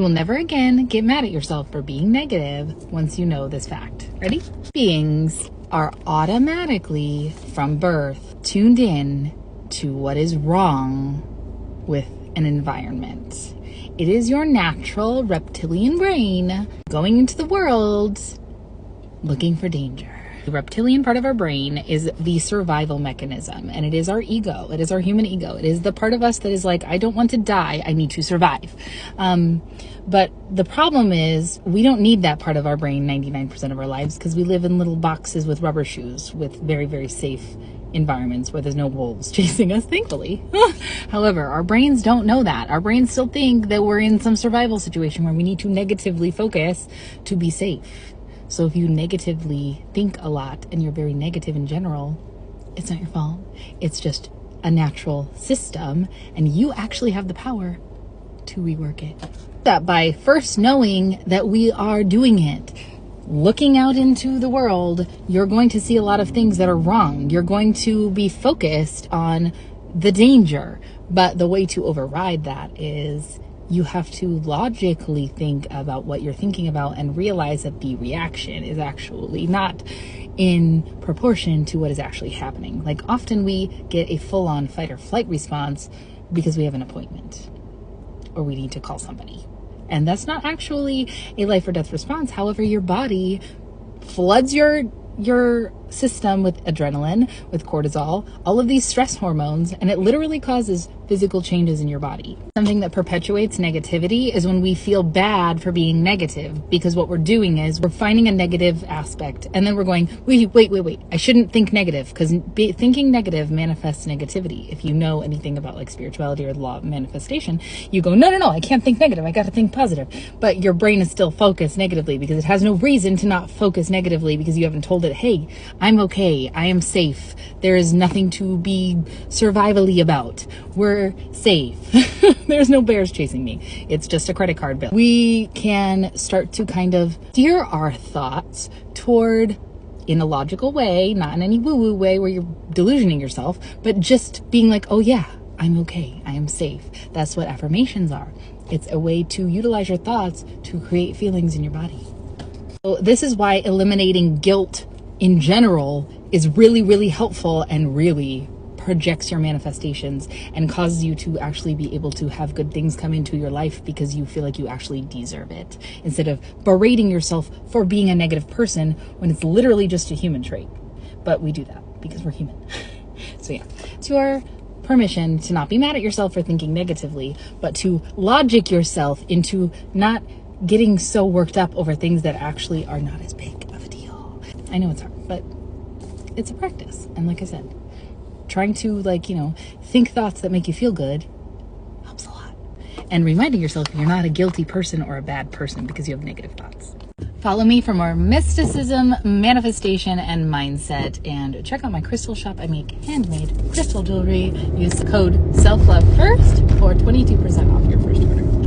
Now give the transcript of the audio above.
You will never again get mad at yourself for being negative once you know this fact. Ready? Beings are automatically, from birth, tuned in to what is wrong with an environment. It is your natural reptilian brain going into the world looking for danger. The reptilian part of our brain is the survival mechanism, and it is our ego. It is our human ego. It is the part of us that is like, I don't want to die, I need to survive. But the problem is we don't need that part of our brain 99% of our lives, because we live in little boxes with rubber shoes with very, very safe environments where there's no wolves chasing us, thankfully. However, our brains don't know that. Our brains still think that we're in some survival situation where we need to negatively focus to be safe. So if you negatively think a lot and you're very negative in general, it's not your fault. It's just a natural system, and you actually have the power to rework it. That by first knowing that we are doing it, looking out into the world, you're going to see a lot of things that are wrong. You're going to be focused on the danger. But the way to override that is you have to logically think about what you're thinking about and realize that the reaction is actually not in proportion to what is actually happening. Like, often we get a full-on fight or flight response because we have an appointment or we need to call somebody. And that's not actually a life or death response. However, your body floods your system with adrenaline, with cortisol, all of these stress hormones, and it literally causes physical changes in your body. Something that perpetuates negativity is when we feel bad for being negative, because what we're doing is we're finding a negative aspect and then we're going, wait, I shouldn't think negative, because thinking negative manifests negativity. If you know anything about like spirituality or the law of manifestation, you go, no, I can't think negative, I got to think positive. But your brain is still focused negatively because it has no reason to not focus negatively, because you haven't told it, hey, I'm okay, I am safe, there is nothing to be survivally about, we're safe. There's no bears chasing me, it's just a credit card bill. We can start to kind of steer our thoughts toward, in a logical way, not in any woo-woo way where you're delusioning yourself, but just being like, oh yeah, I'm okay, I am safe. That's what affirmations are. It's a way to utilize your thoughts to create feelings in your body. So this is why eliminating guilt in general is really, really helpful and really projects your manifestations and causes you to actually be able to have good things come into your life because you feel like you actually deserve it, instead of berating yourself for being a negative person when it's literally just a human trait. But we do that because we're human. So yeah, it's your permission to not be mad at yourself for thinking negatively, but to logic yourself into not getting so worked up over things that actually are not as big of a deal. I know it's hard, but it's a practice. And like I said, trying to think thoughts that make you feel good helps a lot. And reminding yourself you're not a guilty person or a bad person because you have negative thoughts. Follow me for more mysticism, manifestation, and mindset. And check out my crystal shop. I make handmade crystal jewelry. Use the code SELFLOVEFIRST for 22% off your first order.